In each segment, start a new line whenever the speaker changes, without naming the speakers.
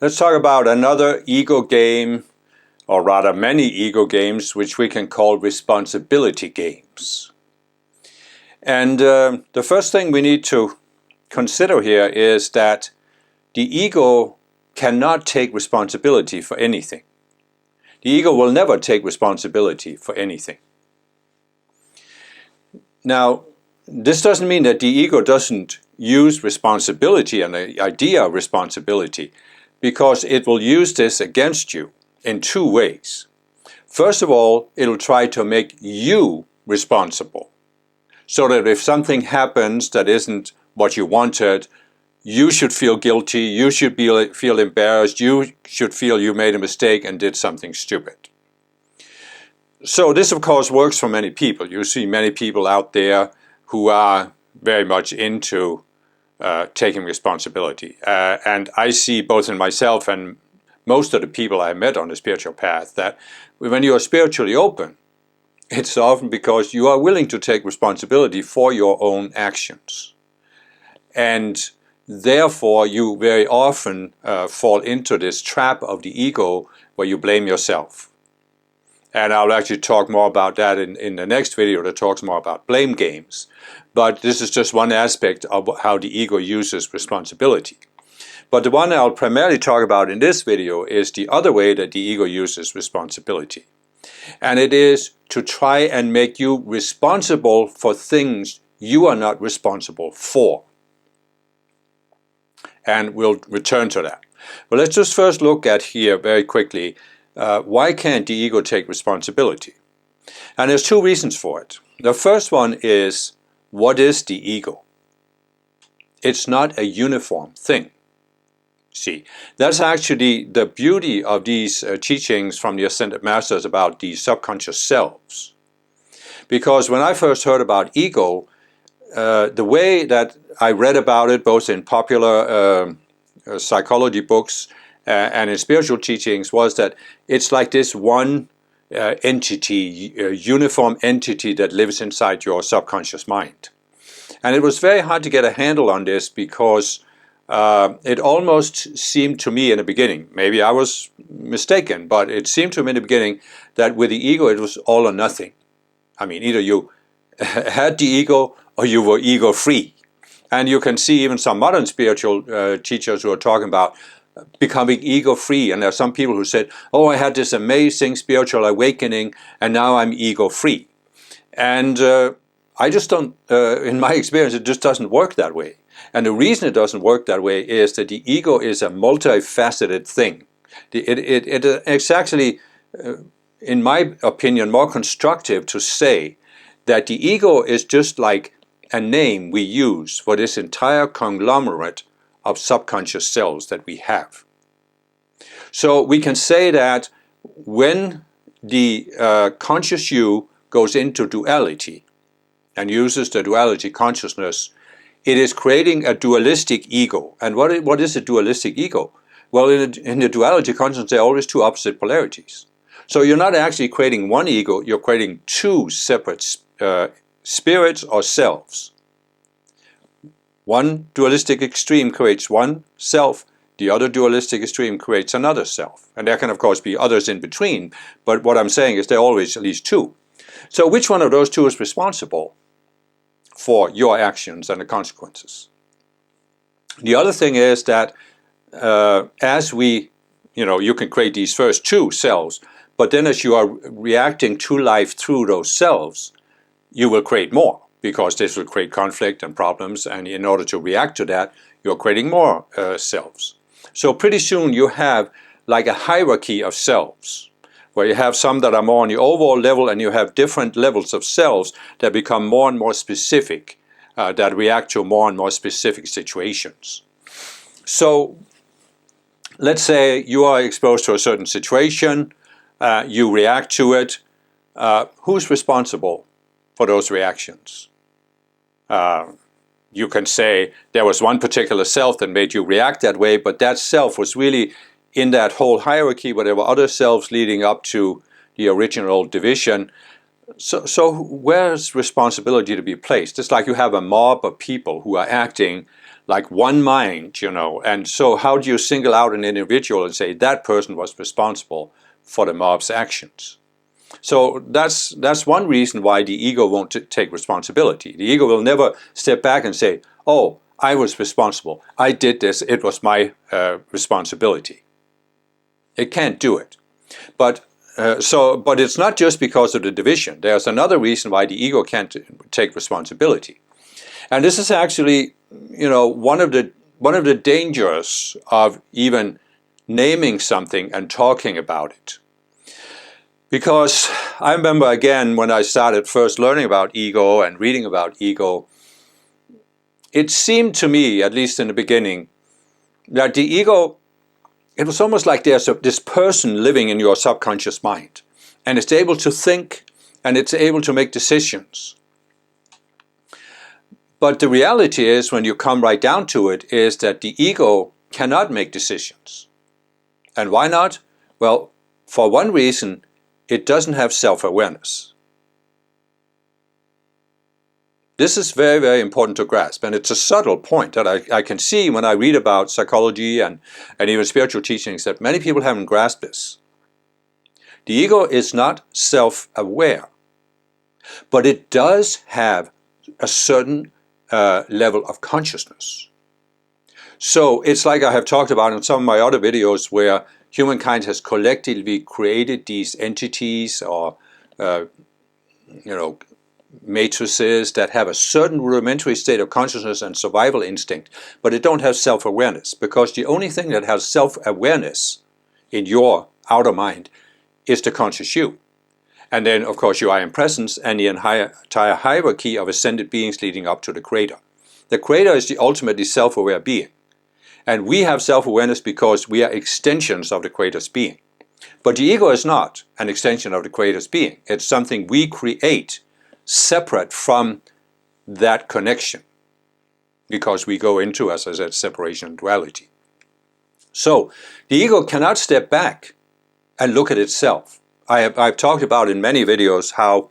Let's talk about another ego game, or rather many ego games, which we can call responsibility games. And the first thing we need to consider here is that the ego cannot take responsibility for anything. The ego will never take responsibility for anything. Now, this doesn't mean that the ego doesn't use responsibility and the idea of responsibility, because it will use this against you in two ways. First of all, it'll try to make you responsible, so that if something happens that isn't what you wanted, you should feel guilty, you should feel embarrassed, you should feel you made a mistake and did something stupid. So this, of course, works for many people. You see many people out there who are very much into taking responsibility. And I see both in myself and most of the people I met on the spiritual path that when you are spiritually open, it's often because you are willing to take responsibility for your own actions. And therefore, you very often fall into this trap of the ego where you blame yourself. And I'll actually talk more about that in the next video that talks more about blame games. But this is just one aspect of how the ego uses responsibility. But the one I'll primarily talk about in this video is the other way that the ego uses responsibility. And it is to try and make you responsible for things you are not responsible for. And we'll return to that. But let's just first look at here very quickly, why can't the ego take responsibility? And there's two reasons for it. The first one is, what is the ego? It's not a uniform thing. See, that's actually the beauty of these teachings from the Ascended Masters about the subconscious selves. Because when I first heard about ego, the way that I read about it, both in popular psychology books and in spiritual teachings, was that it's like this one entity, a uniform entity that lives inside your subconscious mind. And it was very hard to get a handle on this because it almost seemed to me in the beginning, maybe I was mistaken, but it seemed to me in the beginning that with the ego it was all or nothing. I mean, either you had the ego or you were ego-free. And you can see even some modern spiritual teachers who are talking about becoming ego-free. And there are some people who said, oh, I had this amazing spiritual awakening and now I'm ego-free. And I just don't, in my experience, it just doesn't work that way. And the reason it doesn't work that way is that the ego is a multifaceted thing. It's actually, in my opinion, more constructive to say that the ego is just like a name we use for this entire conglomerate of subconscious selves that we have. So we can say that when the conscious you goes into duality and uses the duality consciousness, it is creating a dualistic ego. And what is a dualistic ego? Well, in the duality consciousness, there are always two opposite polarities. So you're not actually creating one ego, you're creating two separate spirits or selves. One dualistic extreme creates one self, the other dualistic extreme creates another self. And there can of course be others in between, but what I'm saying is there are always at least two. So which one of those two is responsible for your actions and the consequences? The other thing is that as we, you can create these first two selves, but then as you are reacting to life through those selves, you will create more, because this will create conflict and problems, and in order to react to that, you're creating more selves. So pretty soon you have like a hierarchy of selves, where you have some that are more on the overall level, and you have different levels of selves that become more and more specific, that react to more and more specific situations. So let's say you are exposed to a certain situation, you react to it. Who's responsible for those reactions? You can say there was one particular self that made you react that way, but that self was really in that whole hierarchy where there were other selves leading up to the original division. So where's responsibility to be placed? It's like you have a mob of people who are acting like one mind, you know. And so how do you single out an individual and say that person was responsible for the mob's actions? So that's one reason why the ego won't take responsibility. The ego will never step back and say, oh, I was responsible. I did this. It was my responsibility. It can't do it. But it's not just because of the division. There's another reason why the ego can't take responsibility. And this is actually, you know, one of the dangers of even naming something and talking about it. Because I remember, again, when I started first learning about ego and reading about ego, it seemed to me, at least in the beginning, that the ego, it was almost like there's this person living in your subconscious mind, and it's able to think and it's able to make decisions. But the reality is, when you come right down to it, is that the ego cannot make decisions. And why not? Well, for one reason, it doesn't have self-awareness. This is very, very important to grasp, and it's a subtle point that I can see when I read about psychology and even spiritual teachings, that many people haven't grasped this. The ego is not self-aware, but it does have a certain level of consciousness. So it's like I have talked about in some of my other videos, where humankind has collectively created these entities or matrices that have a certain rudimentary state of consciousness and survival instinct, but they don't have self-awareness, because the only thing that has self-awareness in your outer mind is the conscious you. And then, of course, your I Am Presence and the entire hierarchy of ascended beings leading up to the Creator. The Creator is the ultimately self-aware being. And we have self-awareness because we are extensions of the Creator's being. But the ego is not an extension of the Creator's being. It's something we create separate from that connection, because we go into, as I said, separation and duality. So the ego cannot step back and look at itself. I've talked about in many videos how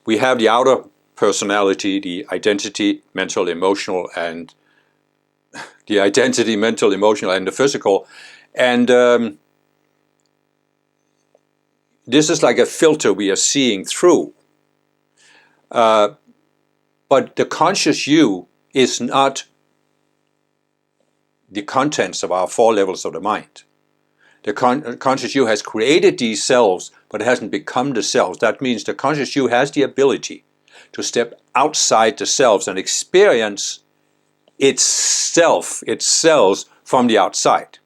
we have the outer personality, the identity, mental, emotional, and the physical. And this is like a filter we are seeing through. But the conscious you is not the contents of our four levels of the mind. The conscious you has created these selves, but it hasn't become the selves. That means the conscious you has the ability to step outside the selves and experience itself, its selves, from the outside.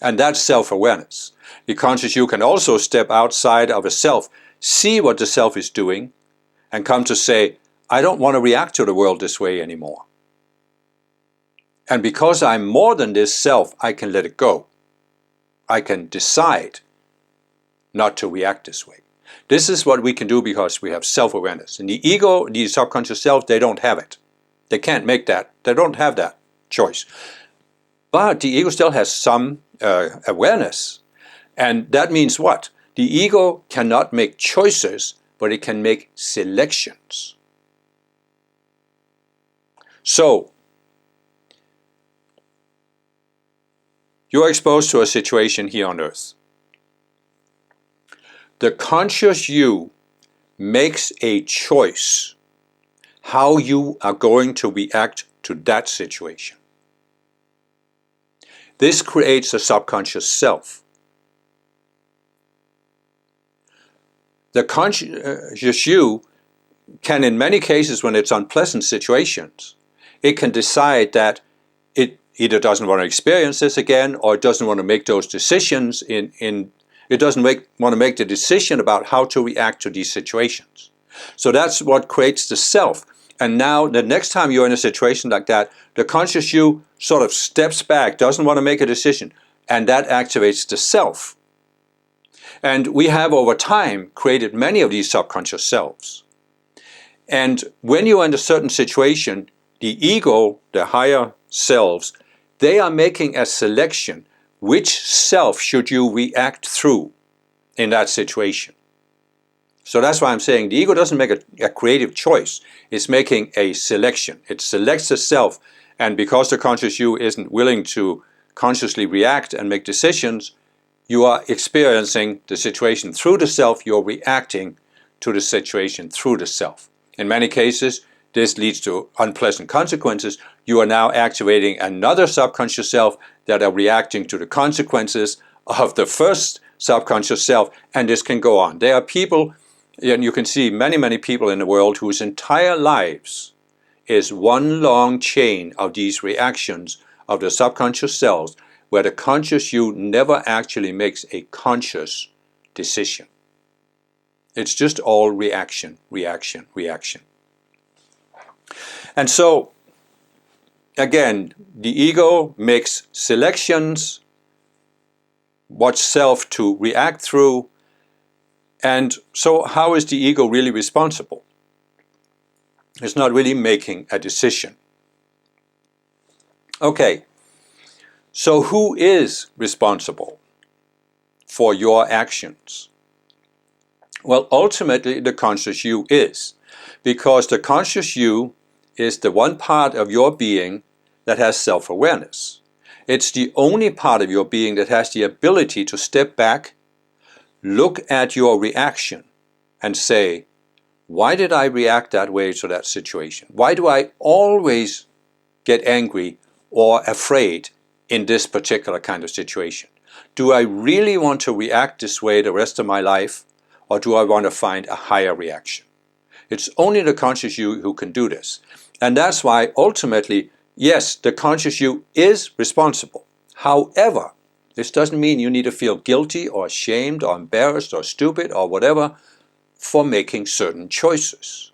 And that's self-awareness. The conscious you can also step outside of a self, see what the self is doing, and come to say, I don't want to react to the world this way anymore. And because I'm more than this self, I can let it go. I can decide not to react this way. This is what we can do because we have self-awareness. And the ego, the subconscious self, they don't have it. They can't make that. They don't have that choice. But the ego still has some awareness. And that means what? The ego cannot make choices, but it can make selections. So, you're exposed to a situation here on earth. The conscious you makes a choice how you are going to react to that situation. This creates a subconscious self. The conscious you can, in many cases when it's unpleasant situations, it can decide that it either doesn't want to experience this again, or it doesn't want to make those decisions it doesn't want to make the decision about how to react to these situations. So that's what creates the self. And now the next time you're in a situation like that, the conscious you sort of steps back, doesn't want to make a decision, and that activates the self. And we have over time created many of these subconscious selves. And when you're in a certain situation, the ego, the higher selves, they are making a selection. Which self should you react through in that situation? So that's why I'm saying the ego doesn't make a creative choice. It's making a selection. It selects a self, And because the conscious you isn't willing to consciously react and make decisions, you are experiencing the situation through the self, you're reacting to the situation through the self. In many cases, this leads to unpleasant consequences. You are now activating another subconscious self that are reacting to the consequences of the first subconscious self, and this can go on. There are people, and you can see many people in the world whose entire lives is one long chain of these reactions of the subconscious selves, where the conscious you never actually makes a conscious decision. It's just all reaction, reaction, reaction. And so, again, the ego makes selections, what self to react through, and so how is the ego really responsible? It's not really making a decision. Okay, so who is responsible for your actions? Well, ultimately the conscious you is, because the conscious you is the one part of your being that has self-awareness. It's the only part of your being that has the ability to step back, look at your reaction, and say, why did I react that way to that situation? Why do I always get angry or afraid in this particular kind of situation? Do I really want to react this way the rest of my life, or do I want to find a higher reaction? It's only the conscious you who can do this. And that's why ultimately, yes, the conscious you is responsible. However, this doesn't mean you need to feel guilty or ashamed or embarrassed or stupid or whatever for making certain choices.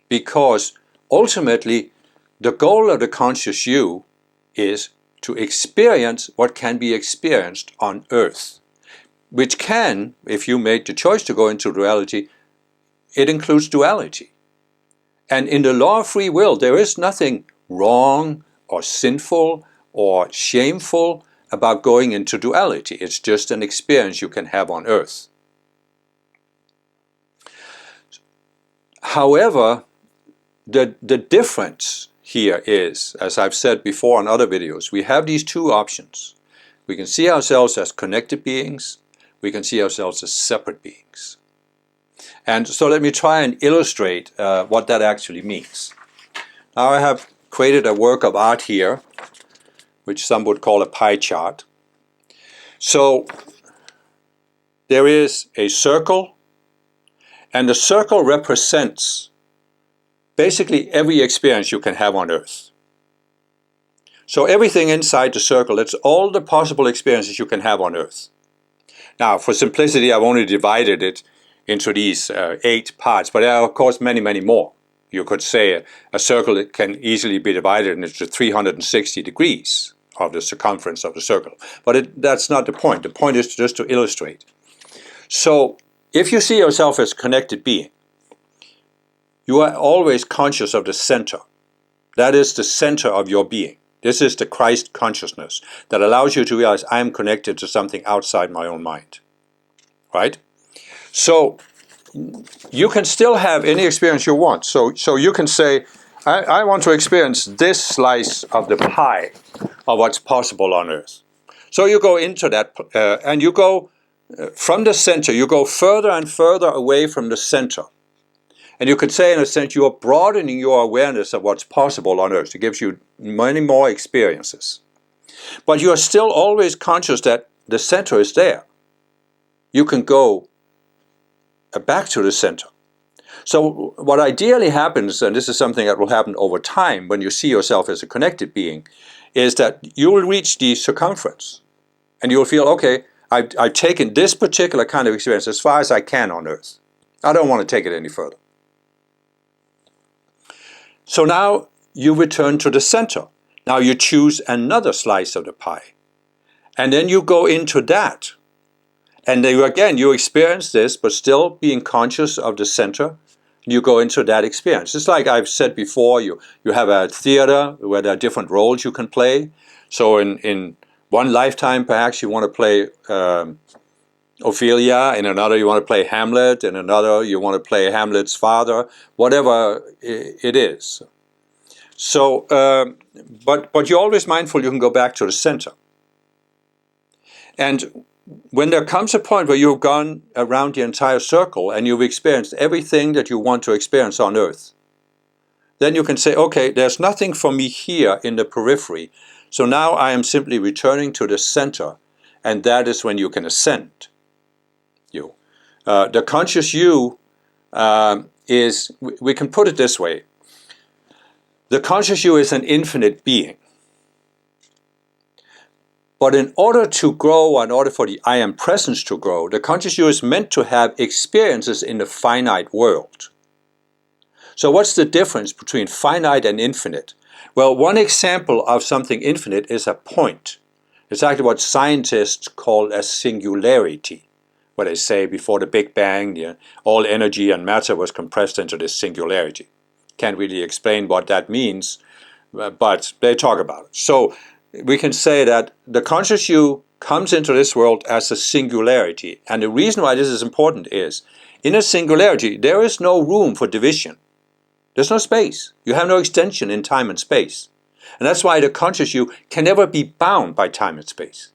Because ultimately, the goal of the conscious you is to experience what can be experienced on earth, which can, if you made the choice to go into duality, it includes duality. And in the law of free will, there is nothing wrong or sinful or shameful about going into duality. It's just an experience you can have on earth. However, the difference here is, as I've said before in other videos, we have these two options. We can see ourselves as connected beings. We can see ourselves as separate beings. And so let me try and illustrate what that actually means. Now I have created a work of art here, which some would call a pie chart. So there is a circle, and the circle represents basically every experience you can have on earth. So everything inside the circle, it's all the possible experiences you can have on earth. Now, for simplicity, I've only divided it into these 8 parts, but there are, of course, many more. You could say a circle can easily be divided into 360 degrees of the circumference of the circle. But that's not the point. The point is just to illustrate. So, if you see yourself as a connected being, you are always conscious of the center. That is the center of your being. This is the Christ consciousness that allows you to realize I am connected to something outside my own mind. Right? So you can still have any experience you want. So you can say, I want to experience this slice of the pie of what's possible on earth. So you go into that, and you go from the center, you go further and further away from the center. And you could say, in a sense, you are broadening your awareness of what's possible on earth. It gives you many more experiences. But you are still always conscious that the center is there. You can go back to the center. So what ideally happens, and this is something that will happen over time when you see yourself as a connected being, is that you will reach the circumference. And you will feel, okay, I've taken this particular kind of experience as far as I can on earth. I don't want to take it any further. So now you return to the center. Now you choose another slice of the pie. And then you go into that. And then again, you experience this, but still being conscious of the center. You go into that experience. It's like I've said before, you have a theater where there are different roles you can play. So in one lifetime, perhaps you want to play Ophelia. In another, you want to play Hamlet. In another, you want to play Hamlet's father. Whatever it is. So, but you're always mindful you can go back to the center. And when there comes a point where you've gone around the entire circle and you've experienced everything that you want to experience on earth, then you can say, okay, there's nothing for me here in the periphery. So now I am simply returning to the center, and that is when you can ascend. The conscious you is, we can put it this way, the conscious you is an infinite being. But in order to grow, in order for the I am presence to grow, the conscious you is meant to have experiences in the finite world. So what's the difference between finite and infinite? Well, one example of something infinite is a point. It's actually what scientists call a singularity, where they say before the Big Bang, all energy and matter was compressed into this singularity. Can't really explain what that means, but they talk about it. So we can say that the conscious you comes into this world as a singularity. And the reason why this is important is, in a singularity, there is no room for division. There's no space. You have no extension in time and space. And that's why the conscious you can never be bound by time and space.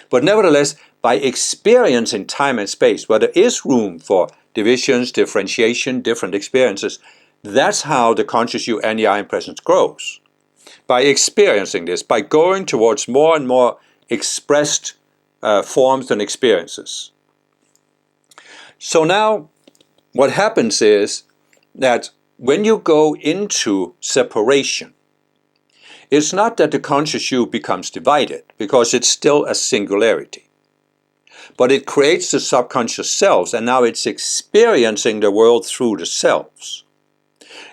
But nevertheless, by experiencing time and space, where there is room for divisions, differentiation, different experiences, that's how the conscious you and the I am presence grows. By experiencing this, by going towards more and more expressed forms and experiences. So now, what happens is that when you go into separation, it's not that the conscious you becomes divided, because it's still a singularity. But it creates the subconscious selves, and now it's experiencing the world through the selves.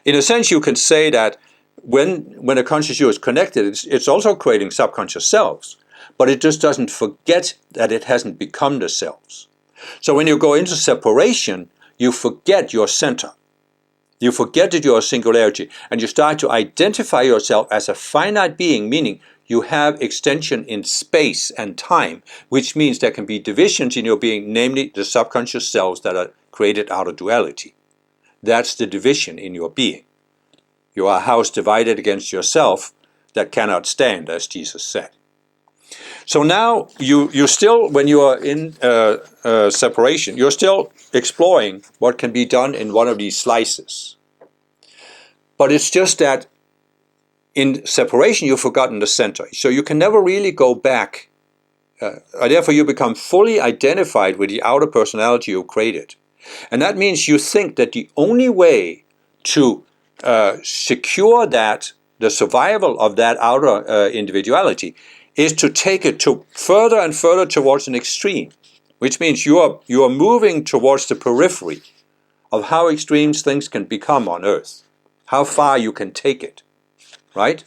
In a sense, you can say that when a conscious you is connected, it's also creating subconscious selves, but it just doesn't forget that it hasn't become the selves. So when you go into separation, you forget your center. You forget that you are a singularity, and you start to identify yourself as a finite being, meaning you have extension in space and time, which means there can be divisions in your being, namely the subconscious selves that are created out of duality. That's the division in your being. You are a house divided against yourself that cannot stand, as Jesus said. So now you still, when you are in separation, you're still exploring what can be done in one of these slices. But it's just that in separation you've forgotten the center. So you can never really go back. Therefore you become fully identified with the outer personality you created. And that means you think that the only way to secure that, the survival of that outer individuality, is to take it to further and further towards an extreme, which means you are moving towards the periphery of how extreme things can become on earth, how far you can take it, right?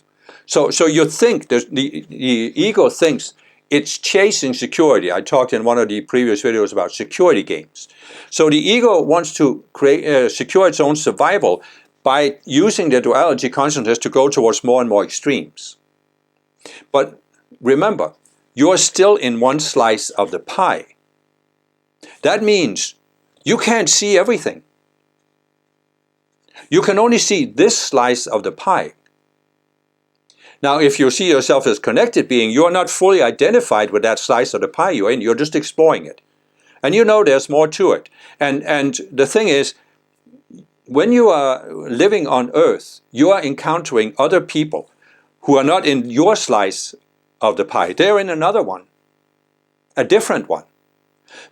So you think, the ego thinks it's chasing security. I talked in one of the previous videos about security games. So the ego wants to secure its own survival by using the duality consciousness to go towards more and more extremes. But remember, you're still in one slice of the pie. That means you can't see everything. You can only see this slice of the pie. Now, if you see yourself as connected being, you're not fully identified with that slice of the pie you're in. You're just exploring it. And you know there's more to it. And the thing is, when you are living on earth, you are encountering other people who are not in your slice of the pie. They're in another one, a different one.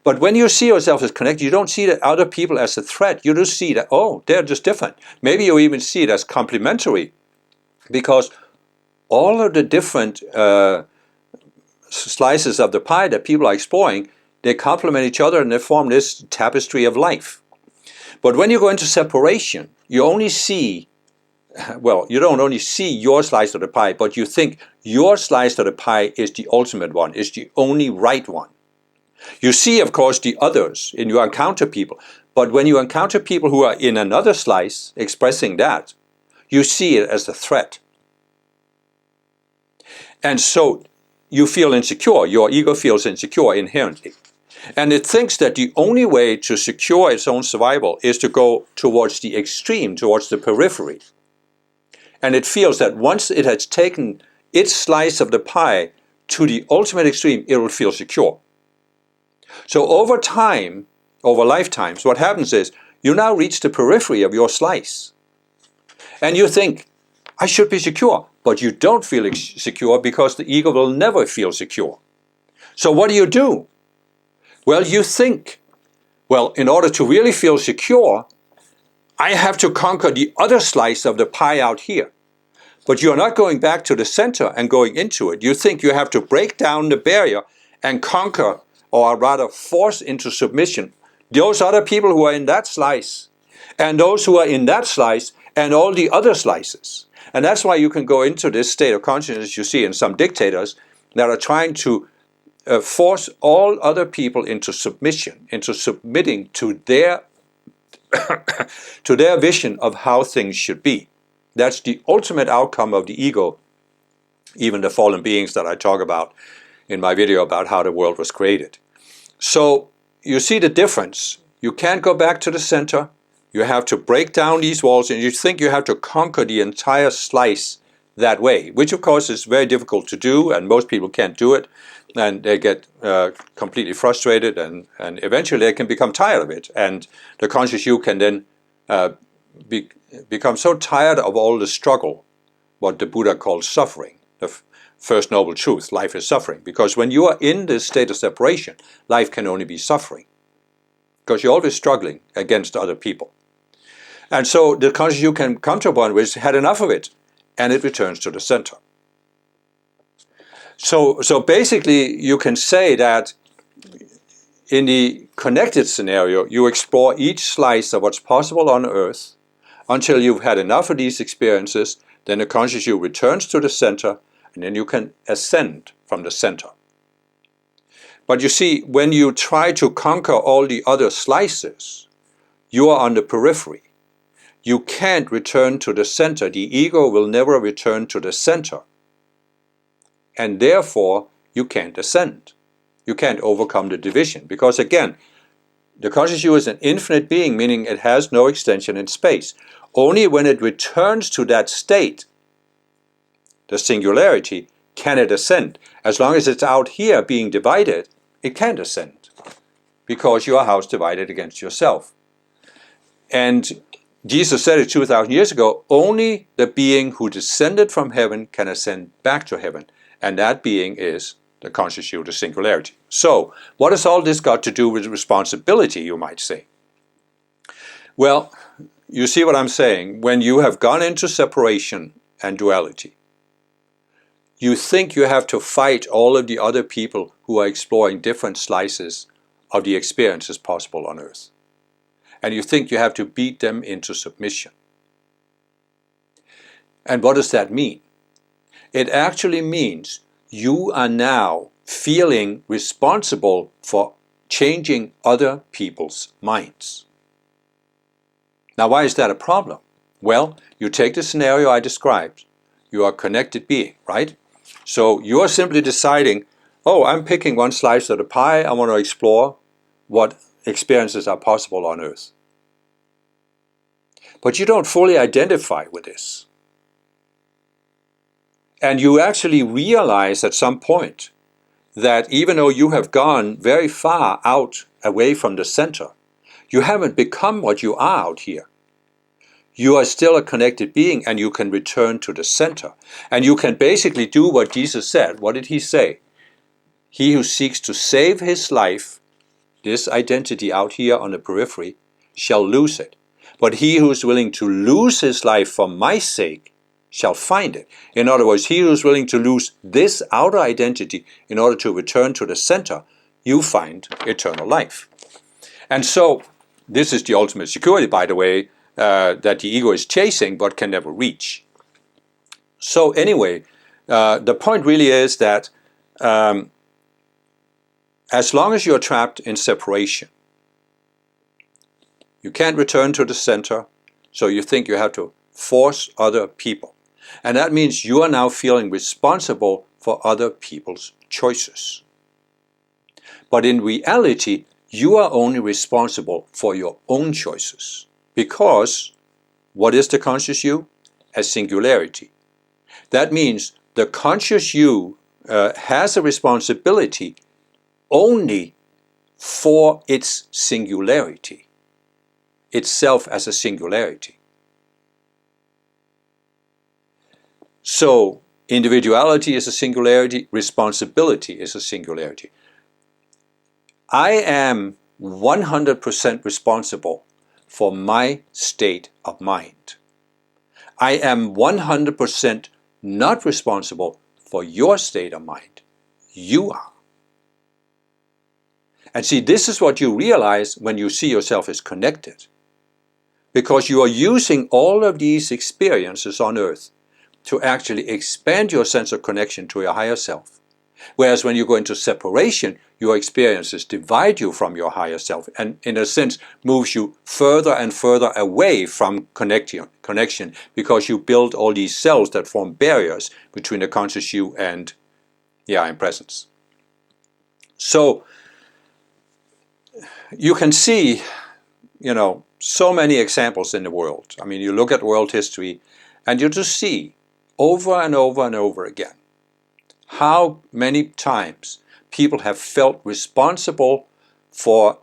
But when you see yourself as connected, you don't see the other people as a threat. You just see that, oh, they're just different. Maybe you even see it as complementary, because all of the different slices of the pie that people are exploring, they complement each other and they form this tapestry of life. But when you go into separation, you only see, well, you don't only see your slice of the pie, but you think your slice of the pie is the ultimate one, is the only right one. You see, of course, the others, and you encounter people. But when you encounter people who are in another slice expressing that, you see it as a threat. And so you feel insecure. Your ego feels insecure inherently. And it thinks that the only way to secure its own survival is to go towards the extreme, towards the periphery. And it feels that once it has taken its slice of the pie to the ultimate extreme, it will feel secure. So over time, over lifetimes, what happens is you now reach the periphery of your slice. And you think, I should be secure. But you don't feel secure because the ego will never feel secure. So what do? Well, you think, well, in order to really feel secure, I have to conquer the other slice of the pie out here. But you're not going back to the center and going into it. You think you have to break down the barrier and conquer, or rather force into submission, those other people who are in that slice, and those who are in that slice, and all the other slices. And that's why you can go into this state of consciousness you see in some dictators that are trying to force all other people into submission, into submitting to their to their vision of how things should be. That's the ultimate outcome of the ego, even the fallen beings that I talk about in my video about how the world was created. So you see the difference. You can't go back to the center. You have to break down these walls, and you think you have to conquer the entire slice that way, which of course is very difficult to do, and most people can't do it, and they get completely frustrated, and eventually they can become tired of it, and the conscious you can then become so tired of all the struggle, what the Buddha called suffering, the first noble truth, life is suffering, because when you are in this state of separation, life can only be suffering, because you're always struggling against other people. And so the conscious you can come to a point where it's had enough of it, and it returns to the center. So basically you can say that in the connected scenario, you explore each slice of what's possible on earth until you've had enough of these experiences, then the conscious you returns to the center, and then you can ascend from the center. But you see, when you try to conquer all the other slices, you are on the periphery. You can't return to the center. The ego will never return to the center. And therefore, you can't ascend. You can't overcome the division. Because again, the conscious you is an infinite being, meaning it has no extension in space. Only when it returns to that state, the singularity, can it ascend. As long as it's out here being divided, it can't ascend. Because you are house divided against yourself. And Jesus said it 2,000 years ago, only the being who descended from heaven can ascend back to heaven. And that being is the conscious you, the singularity. So, what has all this got to do with responsibility, you might say? Well, you see what I'm saying? When you have gone into separation and duality, you think you have to fight all of the other people who are exploring different slices of the experiences possible on earth. And you think you have to beat them into submission. And what does that mean? It actually means you are now feeling responsible for changing other people's minds. Now, why is that a problem? Well, you take the scenario I described. You are a connected being, right? So you are simply deciding, oh, I'm picking one slice of the pie. I want to explore what experiences are possible on earth. But you don't fully identify with this. And you actually realize at some point that even though you have gone very far out away from the center, you haven't become what you are out here. You are still a connected being, and you can return to the center. And you can basically do what Jesus said. What did he say? He who seeks to save his life, this identity out here on the periphery, shall lose it. But he who is willing to lose his life for my sake shall find it. In other words, he who is willing to lose this outer identity in order to return to the center, you find eternal life. And so, this is the ultimate security, by the way, that the ego is chasing but can never reach. So anyway, the point really is that as long as you're trapped in separation, you can't return to the center, so you think you have to force other people. And that means you are now feeling responsible for other people's choices. But in reality, you are only responsible for your own choices. Because what is the conscious you? as singularity. That means the conscious you has a responsibility only for its singularity, itself as a singularity. So individuality is a singularity, responsibility is a singularity. I am 100% responsible for my state of mind. I am 100% not responsible for your state of mind. You are. And see, this is what you realize when you see yourself as connected. Because you are using all of these experiences on earth to actually expand your sense of connection to your higher self. Whereas when you go into separation, your experiences divide you from your higher self and in a sense moves you further and further away from connection because you build all these cells that form barriers between the conscious you and the I am presence. So you can see, so many examples in the world. I mean, you look at world history and you just see over and over and over again how many times people have felt responsible for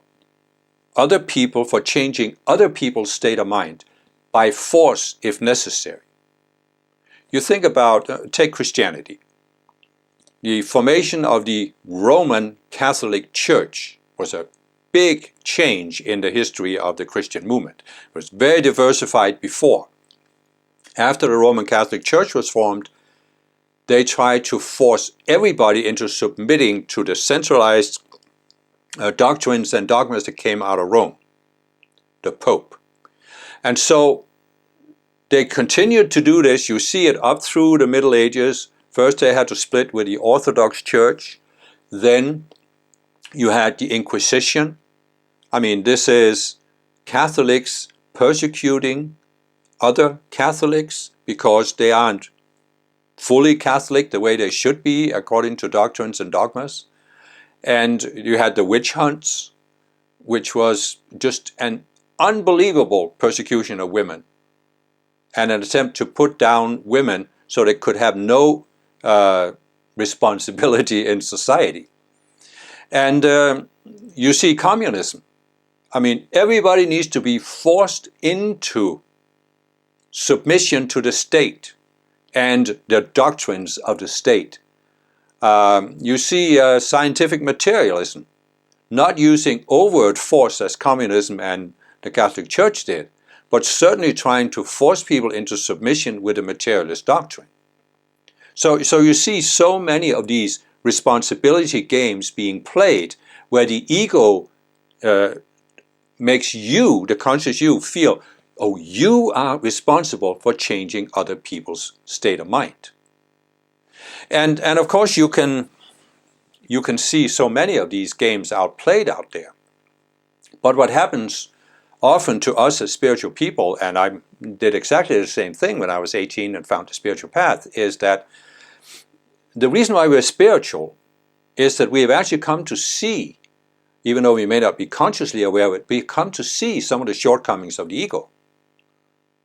other people, for changing other people's state of mind by force if necessary. You think about, take Christianity. The formation of the Roman Catholic Church was a big change in the history of the Christian movement. It was very diversified before. After the Roman Catholic Church was formed, they tried to force everybody into submitting to the centralized doctrines and dogmas that came out of Rome, the Pope. And so they continued to do this. You see it up through the Middle Ages. First they had to split with the Orthodox Church. Then you had the Inquisition. I mean, this is Catholics persecuting other Catholics because they aren't fully Catholic the way they should be according to doctrines and dogmas. And you had the witch hunts, which was just an unbelievable persecution of women and an attempt to put down women so they could have no responsibility in society. And you see communism. I mean, everybody needs to be forced into submission to the state and the doctrines of the state. You see scientific materialism, not using overt force as communism and the Catholic Church did, but certainly trying to force people into submission with a materialist doctrine. So you see so many of these responsibility games being played where the ego makes you, the conscious you, feel, oh, you are responsible for changing other people's state of mind. And of course you can see so many of these games outplayed out there. But what happens often to us as spiritual people, and I did exactly the same thing when I was 18 and found the spiritual path, is that the reason why we're spiritual is that we have actually come to see, even though we may not be consciously aware of it, we come to see some of the shortcomings of the ego,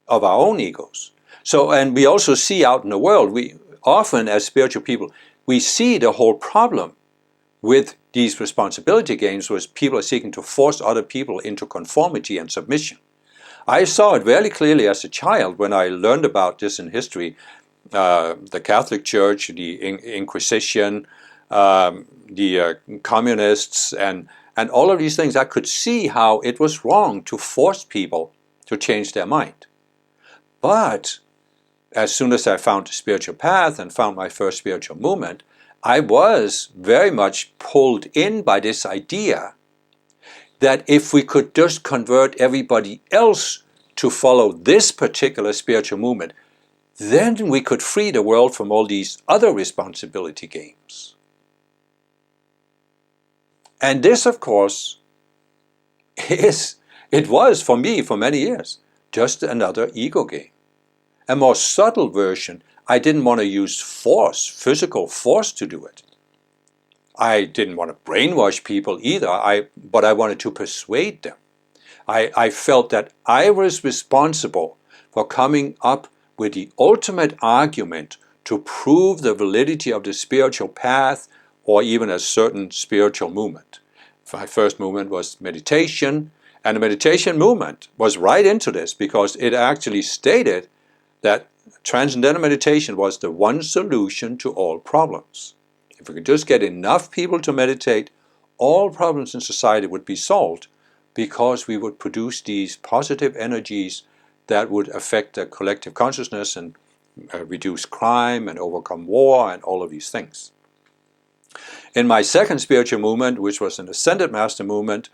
of our own egos. So, and we also see out in the world, we often as spiritual people, we see the whole problem with these responsibility games where people are seeking to force other people into conformity and submission. I saw it very clearly as a child when I learned about this in history, the Catholic Church, the Inquisition, the communists, and all of these things. I could see how it was wrong to force people to change their mind. But as soon as I found the spiritual path and found my first spiritual movement, I was very much pulled in by this idea that if we could just convert everybody else to follow this particular spiritual movement, then we could free the world from all these other responsibility games. And this, of course, it was for me for many years just another ego game. A more subtle version. I didn't want to use force, physical force to do it. I didn't want to brainwash people either, but I wanted to persuade them. I felt that I was responsible for coming up with the ultimate argument to prove the validity of the spiritual path or even a certain spiritual movement. My first movement was meditation, and the meditation movement was right into this because it actually stated that transcendental meditation was the one solution to all problems. If we could just get enough people to meditate, all problems in society would be solved because we would produce these positive energies that would affect the collective consciousness and reduce crime and overcome war and all of these things. In my second spiritual movement, which was an Ascended Master movement,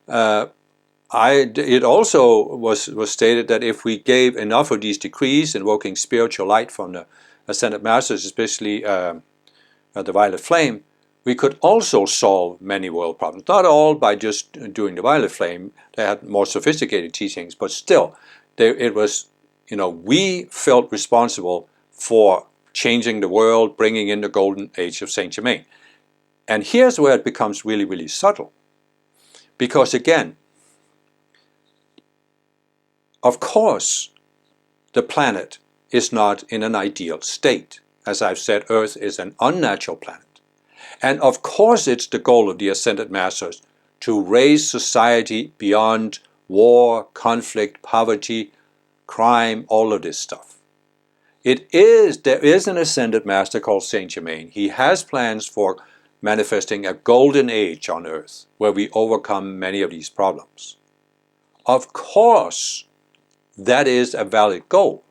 it also was stated that if we gave enough of these decrees invoking spiritual light from the Ascended Masters, especially the Violet Flame, we could also solve many world problems. Not all by just doing the Violet Flame. They had more sophisticated teachings, but still, it was, we felt responsible for changing the world, bringing in the golden age of Saint Germain. And here's where it becomes really, really subtle. Because again, of course, the planet is not in an ideal state. As I've said, Earth is an unnatural planet. And of course it's the goal of the Ascended Masters to raise society beyond war, conflict, poverty, crime, all of this stuff. There is an Ascended Master called Saint Germain. He has plans for manifesting a golden age on Earth where we overcome many of these problems. Of course, that is a valid goal.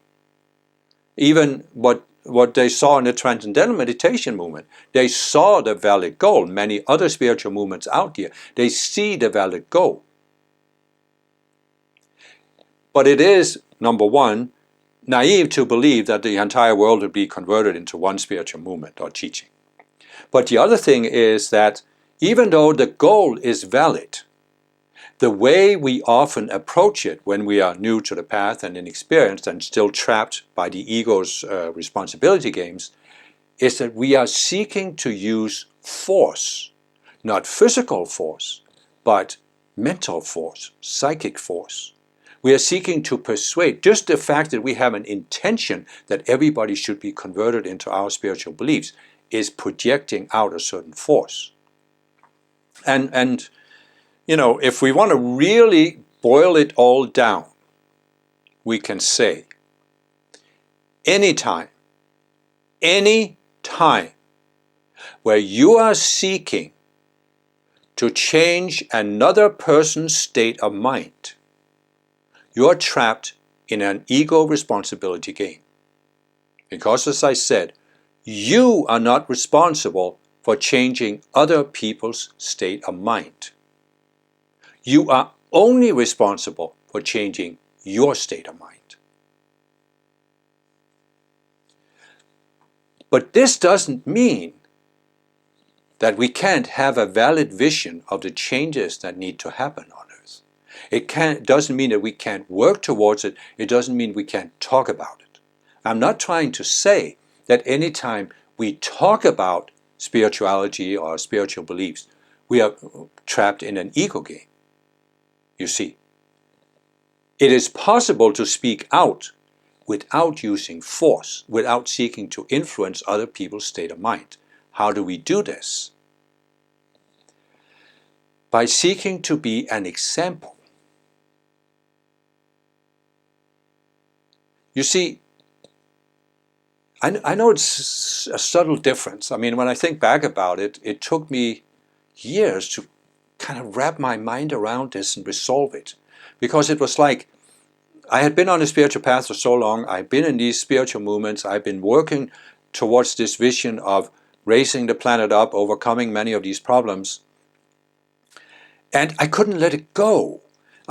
Even what they saw in the Transcendental Meditation movement, they saw the valid goal. Many other spiritual movements out there, they see the valid goal. But it is, number one, naive to believe that the entire world would be converted into one spiritual movement or teaching. But the other thing is that even though the goal is valid, the way we often approach it when we are new to the path and inexperienced and still trapped by the ego's responsibility games is that we are seeking to use force, not physical force, but mental force, psychic force. We are seeking to persuade. Just the fact that we have an intention that everybody should be converted into our spiritual beliefs is projecting out a certain force. And if we want to really boil it all down, we can say, any time where you are seeking to change another person's state of mind, you're trapped in an ego responsibility game. Because, as I said, you are not responsible for changing other people's state of mind. You are only responsible for changing your state of mind. But this doesn't mean that we can't have a valid vision of the changes that need to happen on Earth. It doesn't mean that we can't work towards it. It doesn't mean we can't talk about it. I'm not trying to say that anytime we talk about spirituality or spiritual beliefs, we are trapped in an ego game. You see, it is possible to speak out without using force, without seeking to influence other people's state of mind. How do we do this? By seeking to be an example. You see, I know it's a subtle difference. I mean, when I think back about it, it took me years to kind of wrap my mind around this and resolve it. Because it was like, I had been on the spiritual path for so long, I've been in these spiritual movements, I've been working towards this vision of raising the planet up, overcoming many of these problems, and I couldn't let it go.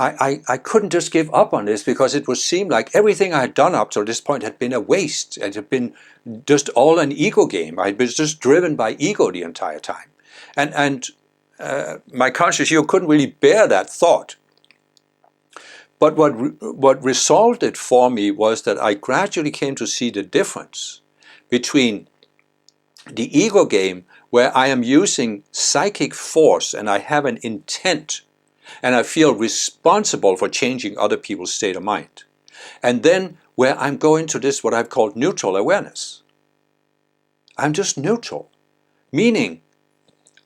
I couldn't just give up on this because it would seem like everything I had done up to this point had been a waste. It had been just all an ego game. I had been just driven by ego the entire time. And my conscious ego couldn't really bear that thought. But what resolved it for me was that I gradually came to see the difference between the ego game, where I am using psychic force and I have an intent and I feel responsible for changing other people's state of mind. And then where I'm going to this, what I've called neutral awareness. I'm just neutral, meaning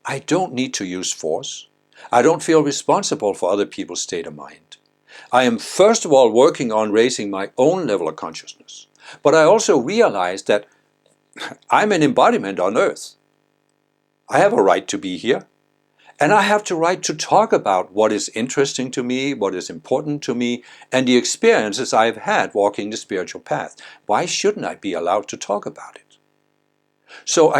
I don't need to use force. I don't feel responsible for other people's state of mind. I am first of all working on raising my own level of consciousness. But I also realize that I'm an embodiment on earth. I have a right to be here. And I have the right to talk about what is interesting to me, what is important to me, and the experiences I've had walking the spiritual path. Why shouldn't I be allowed to talk about it? So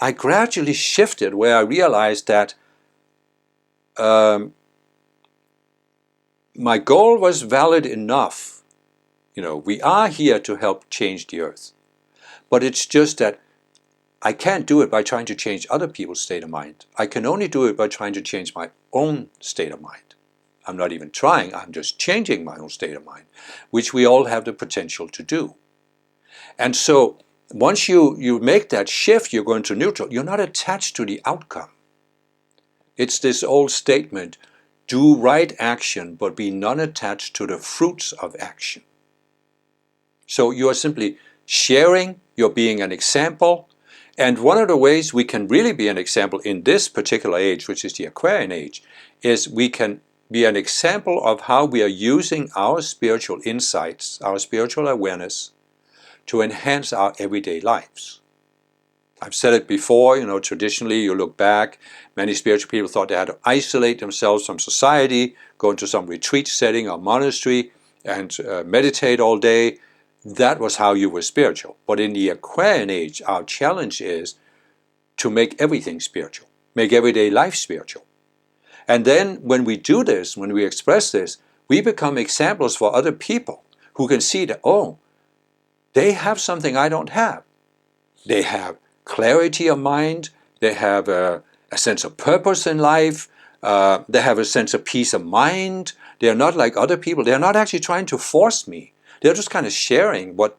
I gradually shifted where I realized that my goal was valid enough. We are here to help change the earth. But it's just that I can't do it by trying to change other people's state of mind. I can only do it by trying to change my own state of mind. I'm not even trying, I'm just changing my own state of mind, which we all have the potential to do. And so once you make that shift, you're going to neutral, you're not attached to the outcome. It's this old statement, do right action, but be non-attached to the fruits of action. So you are simply sharing, you're being an example. And one of the ways we can really be an example in this particular age, which is the Aquarian age, is we can be an example of how we are using our spiritual insights, our spiritual awareness, to enhance our everyday lives. I've said it before, traditionally you look back, many spiritual people thought they had to isolate themselves from society, go into some retreat setting or monastery and meditate all day. That was how you were spiritual. But in the Aquarian age, our challenge is to make everything spiritual, make everyday life spiritual. And then when we do this, when we express this, we become examples for other people who can see that, oh, they have something I don't have. They have clarity of mind, they have a sense of purpose in life, they have a sense of peace of mind. They are not like other people. They are not actually trying to force me. They're just kind of sharing what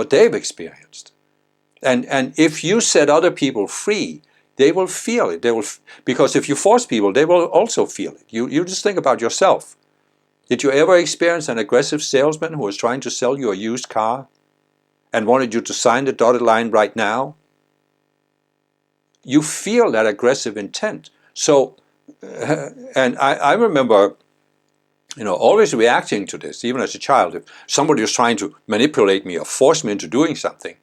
they've experienced. And if you set other people free, they will feel it. Because if you force people, they will also feel it. You just think about yourself. Did you ever experience an aggressive salesman who was trying to sell you a used car and wanted you to sign the dotted line right now? You feel that aggressive intent. So, and I remember always reacting to this, even as a child. If somebody was trying to manipulate me or force me into doing something.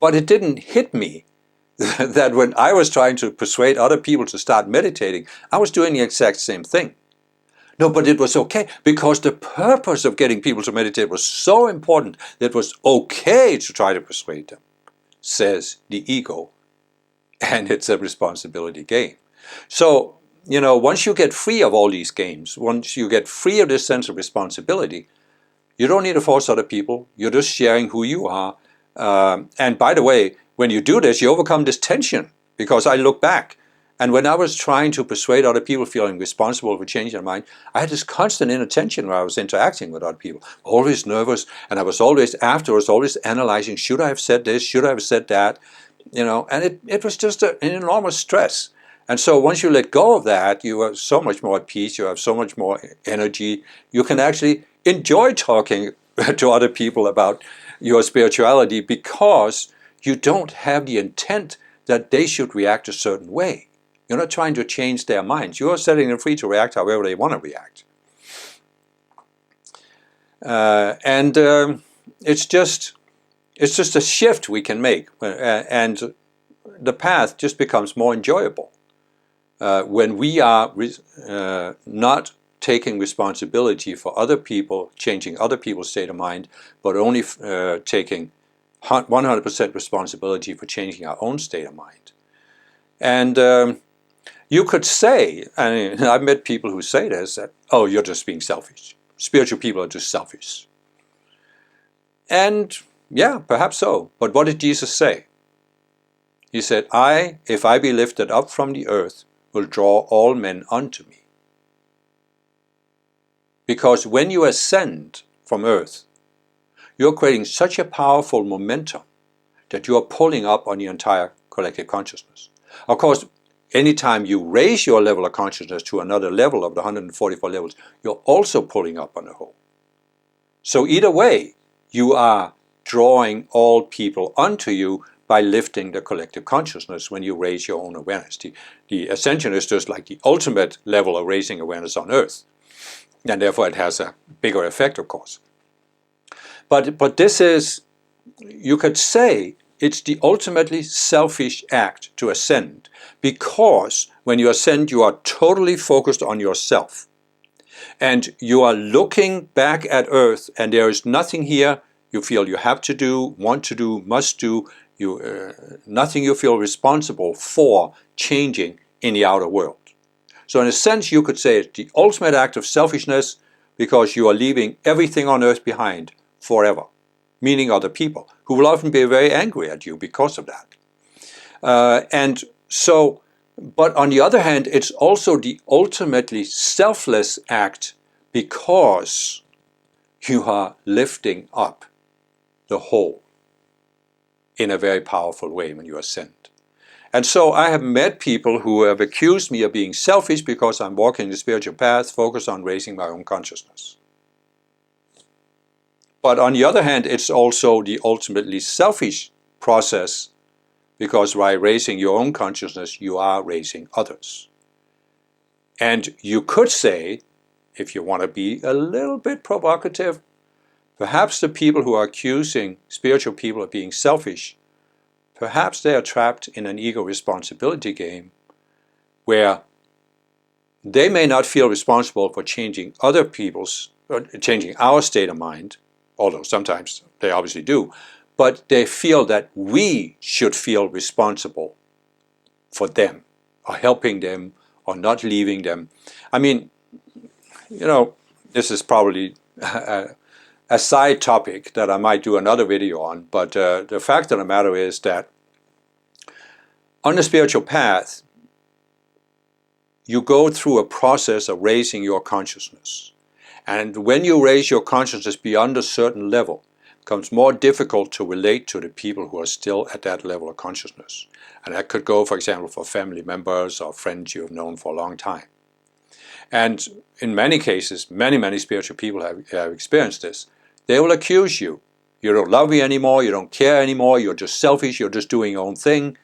But it didn't hit me that when I was trying to persuade other people to start meditating, I was doing the exact same thing. No, but it was okay, because the purpose of getting people to meditate was so important that it was okay to try to persuade them, says the ego. And it's a responsibility game. So, once you get free of all these games, once you get free of this sense of responsibility, you don't need to force other people. You're just sharing who you are. And by the way, when you do this, you overcome this tension. Because I look back, and when I was trying to persuade other people feeling responsible for changing their mind, I had this constant inner tension where I was interacting with other people, always nervous, and I was always afterwards, always analyzing, should I have said this, should I have said that? And it was just an enormous stress. And so once you let go of that, you are so much more at peace, you have so much more energy, you can actually enjoy talking to other people about your spirituality because you don't have the intent that they should react a certain way. You're not trying to change their minds. You are setting them free to react however they want to react. It's just a shift we can make, and the path just becomes more enjoyable when we are not taking responsibility for other people, changing other people's state of mind, but only taking 100% responsibility for changing our own state of mind. And you could say, and I've met people who say this, that, oh, you're just being selfish. Spiritual people are just selfish. And yeah, perhaps so. But what did Jesus say? He said, if I be lifted up from the earth, will draw all men unto me. Because when you ascend from earth, you're creating such a powerful momentum that you are pulling up on the entire collective consciousness. Of course, anytime you raise your level of consciousness to another level of the 144 levels, you're also pulling up on the whole. So either way, you are drawing all people onto you by lifting the collective consciousness when you raise your own awareness. The Ascension is just like the ultimate level of raising awareness on Earth. And therefore it has a bigger effect, of course. But this is, you could say, it's the ultimately selfish act to ascend, because when you ascend, you are totally focused on yourself. And you are looking back at Earth, and there is nothing here you feel you have to do, want to do, must do, nothing you feel responsible for changing in the outer world. So in a sense, you could say it's the ultimate act of selfishness, because you are leaving everything on Earth behind forever, meaning other people, who will often be very angry at you because of that. But on the other hand, it's also the ultimately selfless act, because you are lifting up the whole in a very powerful way when you ascend. And so I have met people who have accused me of being selfish because I'm walking the spiritual path, focused on raising my own consciousness. But on the other hand, it's also the ultimately selfish process, because by raising your own consciousness, you are raising others. And you could say, if you want to be a little bit provocative, perhaps the people who are accusing spiritual people of being selfish, perhaps they are trapped in an ego responsibility game, where they may not feel responsible for changing other people's, or changing our state of mind, although sometimes they obviously do, but they feel that we should feel responsible for them, or helping them, or not leaving them. I mean, this is probably a side topic that I might do another video on, but the fact of the matter is that on the spiritual path, you go through a process of raising your consciousness. And when you raise your consciousness beyond a certain level, it becomes more difficult to relate to the people who are still at that level of consciousness. And that could go, for example, for family members or friends you have known for a long time. And in many cases, many spiritual people have experienced this. They will accuse you. You don't love me anymore, you don't care anymore, you're just selfish, you're just doing your own thing.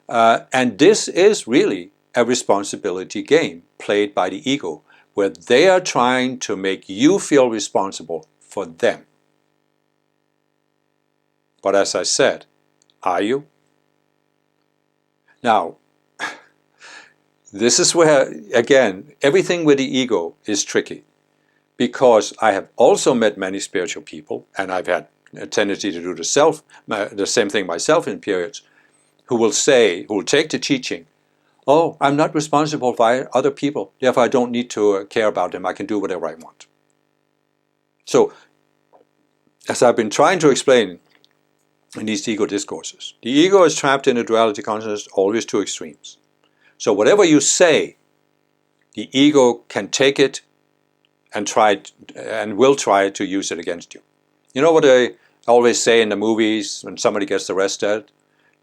And this is really a responsibility game played by the ego, where they are trying to make you feel responsible for them. But as I said, are you? Now, this is where, again, everything with the ego is tricky, because I have also met many spiritual people, and I've had a tendency to do the same thing myself in periods, who will take the teaching, oh, I'm not responsible for other people, therefore I don't need to care about them, I can do whatever I want. So, as I've been trying to explain in these ego discourses, the ego is trapped in a duality consciousness, always two extremes. So whatever you say, the ego can take it and will try to use it against you. You know what I always say in the movies when somebody gets arrested?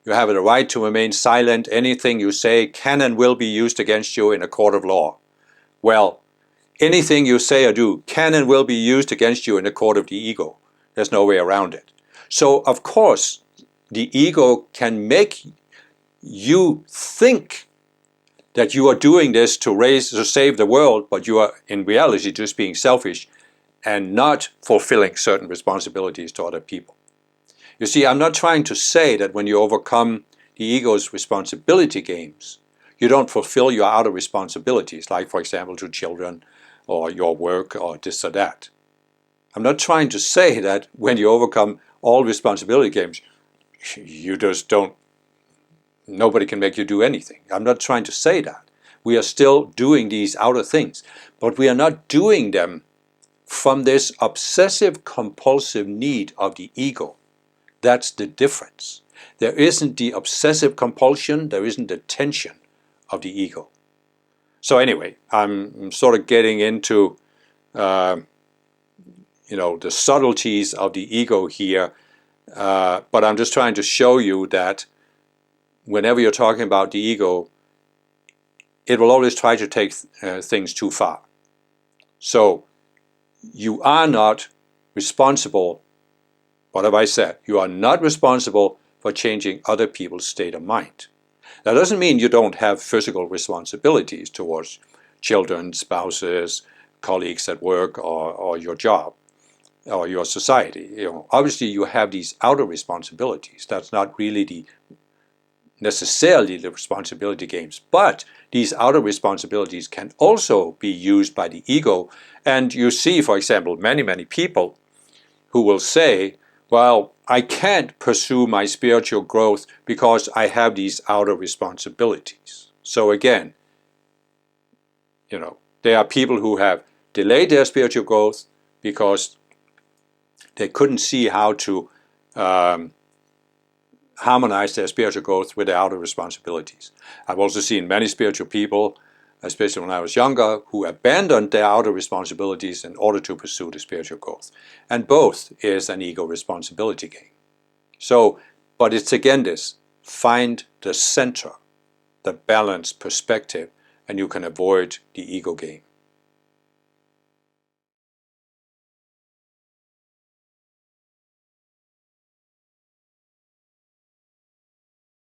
You have the right to remain silent. Anything you say can and will be used against you in a court of law. Well, anything you say or do can and will be used against you in the court of the ego. There's no way around it. So, of course, the ego can make you think that you are doing this to save the world, but you are in reality just being selfish and not fulfilling certain responsibilities to other people. You see, I'm not trying to say that when you overcome the ego's responsibility games, you don't fulfill your outer responsibilities, like, for example, to children or your work or this or that. I'm not trying to say that when you overcome all responsibility games, you just don't, nobody can make you do anything. I'm not trying to say that. We are still doing these outer things, but we are not doing them from this obsessive compulsive need of the ego. That's the difference. There isn't the obsessive compulsion, there isn't the tension of the ego. So anyway, I'm sort of getting into the subtleties of the ego here, but I'm just trying to show you that whenever you're talking about the ego, it will always try to take things too far. So you are not responsible. What have I said? You are not responsible for changing other people's state of mind. That doesn't mean you don't have physical responsibilities towards children, spouses, colleagues at work, or your job, or your society. Obviously you have these outer responsibilities. That's not really necessarily the responsibility games, but these outer responsibilities can also be used by the ego. And you see, for example, many people who will say, well, I can't pursue my spiritual growth because I have these outer responsibilities. So again, there are people who have delayed their spiritual growth because they couldn't see how to harmonize their spiritual growth with their outer responsibilities. I've also seen many spiritual people, especially when I was younger, who abandoned their outer responsibilities in order to pursue the spiritual growth. And both is an ego responsibility game. So, but it's again this, find the center, the balanced perspective, and you can avoid the ego game.